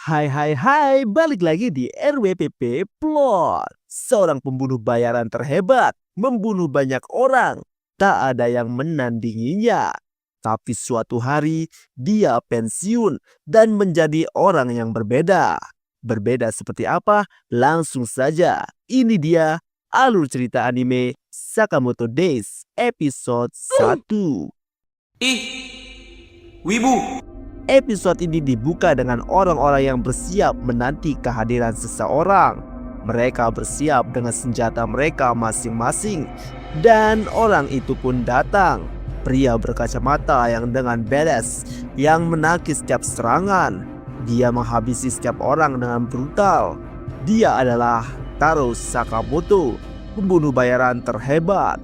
Hai, balik lagi di RWPP Plot. Seorang pembunuh bayaran terhebat, membunuh banyak orang, tak ada yang menandinginya. Tapi suatu hari, dia pensiun dan menjadi orang yang berbeda. Berbeda seperti apa? Langsung saja, ini dia alur cerita anime Sakamoto Days episode 1. Ih, wibu. Episode ini dibuka dengan orang-orang yang bersiap menanti kehadiran seseorang. Mereka bersiap dengan senjata mereka masing-masing. Dan orang itu pun datang. Pria berkacamata yang dengan badass yang menangkis setiap serangan. Dia menghabisi setiap orang dengan brutal. Dia adalah Taro Sakamoto, pembunuh bayaran terhebat.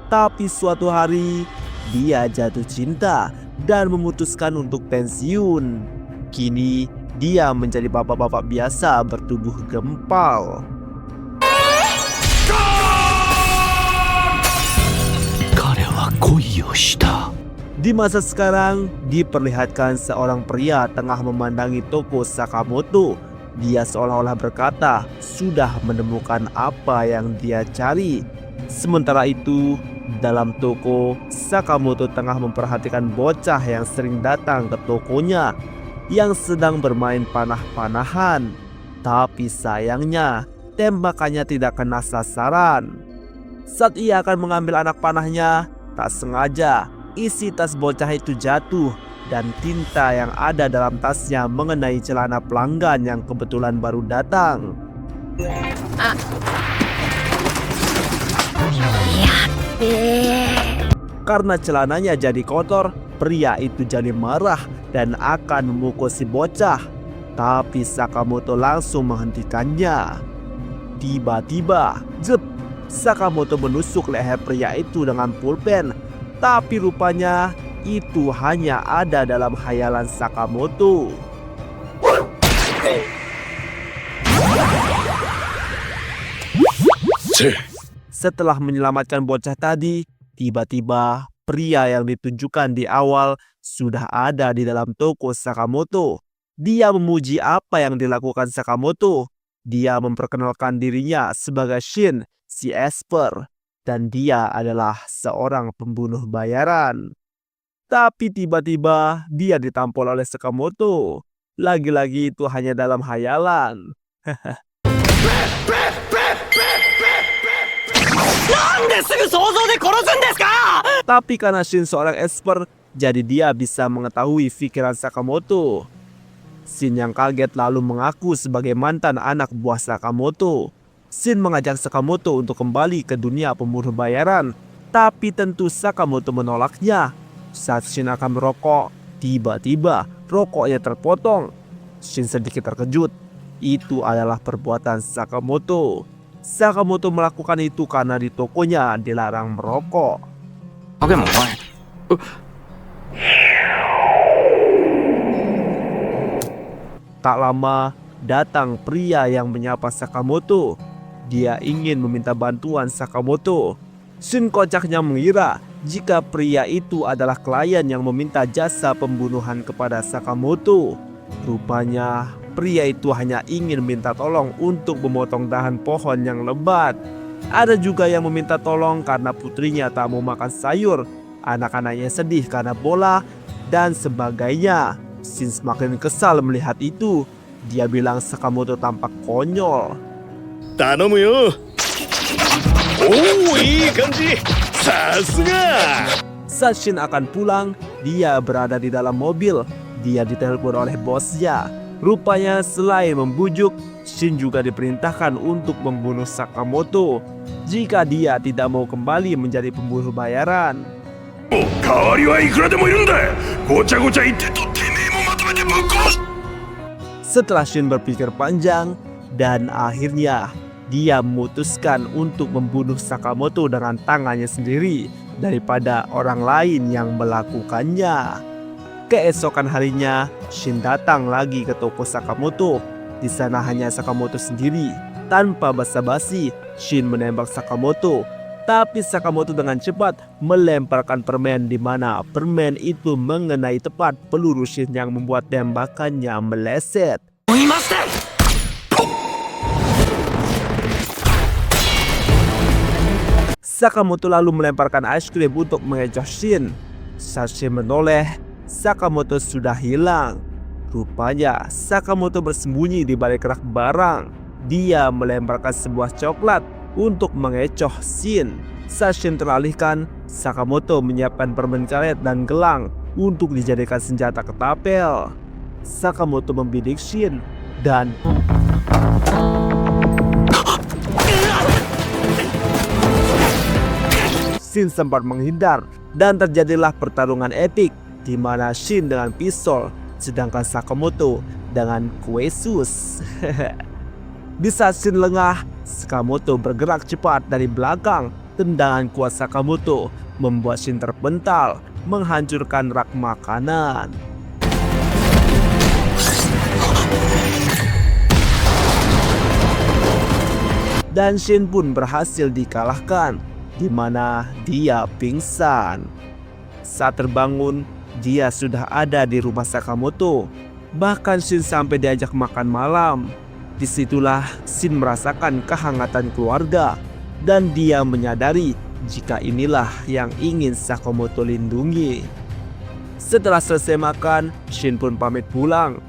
Tapi suatu hari, dia jatuh cinta dan memutuskan untuk pensiun. Kini, dia menjadi bapak-bapak biasa bertubuh gempal. Di masa sekarang, diperlihatkan seorang pria tengah memandangi toko Sakamoto. Dia seolah-olah berkata, sudah menemukan apa yang dia cari. Sementara itu, dalam toko, Sakamoto tengah memperhatikan bocah yang sering datang ke tokonya yang sedang bermain panah-panahan. Tapi sayangnya, tembakannya tidak kena sasaran. Saat ia akan mengambil anak panahnya, tak sengaja isi tas bocah itu jatuh dan tinta yang ada dalam tasnya mengenai celana pelanggan yang kebetulan baru datang. Karena celananya jadi kotor, pria itu jadi marah dan akan memukul si bocah. Tapi Sakamoto langsung menghentikannya. Tiba-tiba, Sakamoto menusuk leher pria itu dengan pulpen. Tapi rupanya itu hanya ada dalam khayalan Sakamoto. Setelah menyelamatkan bocah tadi, tiba-tiba pria yang ditunjukkan di awal sudah ada di dalam toko Sakamoto. Dia memuji apa yang dilakukan Sakamoto. Dia memperkenalkan dirinya sebagai Shin, si Esper, dan dia adalah seorang pembunuh bayaran. Tapi tiba-tiba dia ditampol oleh Sakamoto. Lagi-lagi itu hanya dalam khayalan. Tapi karena Shin seorang Esper, jadi dia bisa mengetahui pikiran Sakamoto. Shin yang kaget lalu mengaku sebagai mantan anak buah Sakamoto. Shin mengajak Sakamoto untuk kembali ke dunia pembunuh bayaran. Tapi tentu Sakamoto menolaknya. Saat Shin akan merokok, tiba-tiba rokoknya terpotong. Shin sedikit terkejut. Itu adalah perbuatan Sakamoto. Sakamoto melakukan itu karena di tokonya dilarang merokok. Tak lama, datang pria yang menyapa Sakamoto. Dia ingin meminta bantuan Sakamoto. Shin kocaknya mengira jika pria itu adalah klien yang meminta jasa pembunuhan kepada Sakamoto. Rupanya pria itu hanya ingin minta tolong untuk memotong dahan pohon yang lebat. Ada juga yang meminta tolong karena putrinya tak mau makan sayur, anak-anaknya sedih karena bola, dan sebagainya. Shin semakin kesal melihat itu. Dia bilang Sakamoto tampak konyol. Tanomu yo. Oh, ii kanji. Sasuga. Saat Shin akan pulang, dia berada di dalam mobil. Dia ditelepon oleh bosnya. Rupanya selain membujuk, Shin juga diperintahkan untuk membunuh Sakamoto jika dia tidak mau kembali menjadi pembunuh bayaran. Setelah Shin berpikir panjang, dan akhirnya dia memutuskan untuk membunuh Sakamoto dengan tangannya sendiri daripada orang lain yang melakukannya. Keesokan harinya, Shin datang lagi ke toko Sakamoto. Di sana hanya Sakamoto sendiri. Tanpa basa-basi, Shin menembak Sakamoto. Tapi Sakamoto dengan cepat melemparkan permen di mana permen itu mengenai tepat peluru Shin yang membuat tembakannya meleset. Sakamoto lalu melemparkan es krim untuk mengecoh Shin. Saat Shin menoleh, Sakamoto sudah hilang. Rupanya Sakamoto bersembunyi di balik rak barang. Dia melemparkan sebuah coklat untuk mengecoh Shin. Saat Shin teralihkan, Sakamoto menyiapkan permen karet dan gelang untuk dijadikan senjata ketapel. Sakamoto membidik Shin dan Shin sempat menghindar dan terjadilah pertarungan epik di mana Shin dengan pistol sedangkan Sakamoto dengan kue sus. Di saat Shin lengah, Sakamoto bergerak cepat dari belakang. Tendangan kuat Sakamoto membuat Shin terpental, menghancurkan rak makanan. Dan Shin pun berhasil dikalahkan, di mana dia pingsan. Saat terbangun, dia sudah ada di rumah Sakamoto. Bahkan Shin sampai diajak makan malam. Disitulah Shin merasakan kehangatan keluarga dan dia menyadari jika inilah yang ingin Sakamoto lindungi. Setelah selesai makan, Shin pun pamit pulang.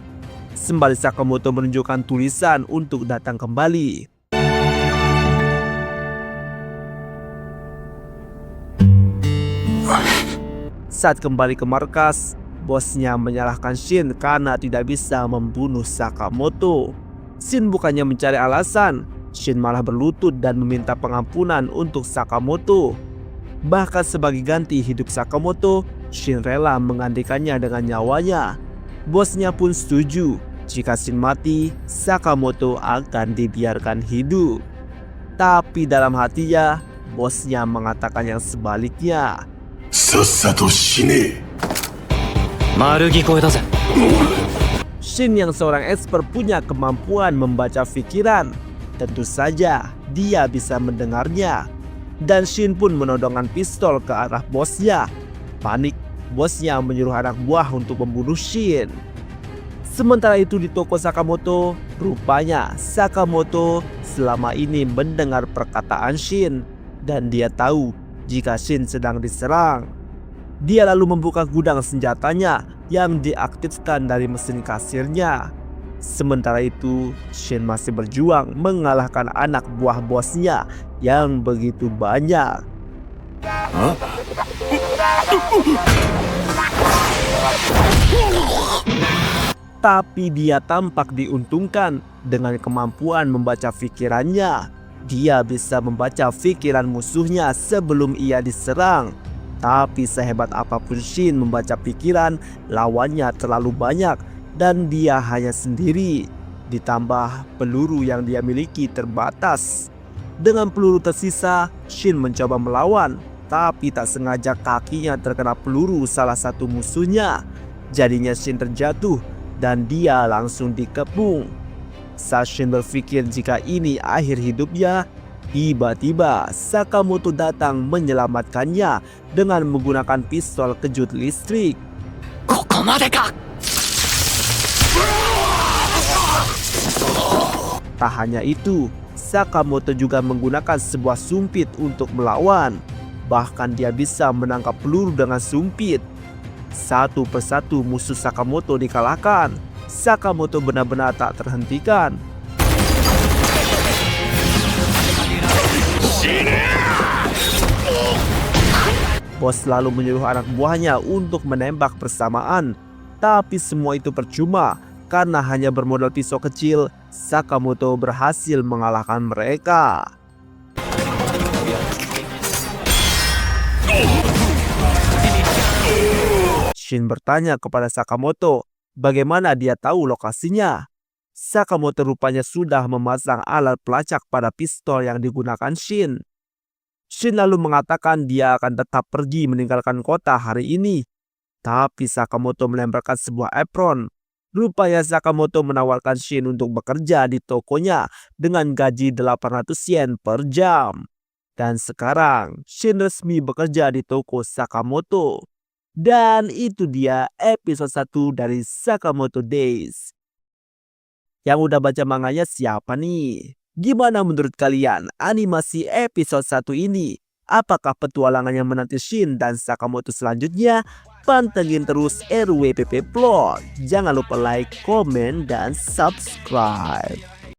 Sembari Sakamoto menunjukkan tulisan untuk datang kembali. Saat kembali ke markas, bosnya menyalahkan Shin karena tidak bisa membunuh Sakamoto. Shin bukannya mencari alasan, Shin malah berlutut dan meminta pengampunan untuk Sakamoto. Bahkan sebagai ganti hidup Sakamoto, Shin rela menggantikannya dengan nyawanya. Bosnya pun setuju, jika Shin mati, Sakamoto akan dibiarkan hidup. Tapi dalam hatinya, bosnya mengatakan yang sebaliknya. Shin yang seorang expert punya kemampuan membaca pikiran. Tentu saja dia bisa mendengarnya. Dan Shin pun menodongkan pistol ke arah bosnya. Panik, bosnya menyuruh anak buah untuk membunuh Shin. Sementara itu di toko Sakamoto, rupanya Sakamoto selama ini mendengar perkataan Shin. Dan dia tahu jika Shin sedang diserang. Dia lalu membuka gudang senjatanya yang diaktifkan dari mesin kasirnya. Sementara itu, Shin masih berjuang mengalahkan anak buah bosnya yang begitu banyak. Tapi dia tampak diuntungkan dengan kemampuan membaca pikirannya. Dia bisa membaca pikiran musuhnya sebelum ia diserang. Tapi sehebat apapun Shin membaca pikiran, lawannya terlalu banyak dan dia hanya sendiri. Ditambah peluru yang dia miliki terbatas. Dengan peluru tersisa, Shin mencoba melawan, tapi tak sengaja kakinya terkena peluru salah satu musuhnya. Jadinya Shin terjatuh dan dia langsung dikepung. Saat Shin berpikir jika ini akhir hidupnya, tiba-tiba Sakamoto datang menyelamatkannya dengan menggunakan pistol kejut listrik. Tak hanya itu, Sakamoto juga menggunakan sebuah sumpit untuk melawan. Bahkan dia bisa menangkap peluru dengan sumpit. Satu persatu musuh Sakamoto dikalahkan. Sakamoto benar-benar tak terhentikan. Bos lalu menyuruh anak buahnya untuk menembak bersamaan. Tapi semua itu percuma karena hanya bermodal pisau kecil. Sakamoto berhasil mengalahkan mereka. Shin bertanya kepada Sakamoto bagaimana dia tahu lokasinya. Sakamoto rupanya sudah memasang alat pelacak pada pistol yang digunakan Shin. Shin lalu mengatakan dia akan tetap pergi meninggalkan kota hari ini. Tapi Sakamoto melemparkan sebuah apron. Rupanya Sakamoto menawarkan Shin untuk bekerja di tokonya dengan gaji 800 yen per jam. Dan sekarang Shin resmi bekerja di toko Sakamoto. Dan itu dia episode 1 dari Sakamoto Days. Yang udah baca manganya siapa nih? Gimana menurut kalian animasi episode 1 ini? Apakah petualangan yang menanti Shin dan Sakamoto selanjutnya? Pantengin terus RWPP Plot. Jangan lupa like, komen, dan subscribe.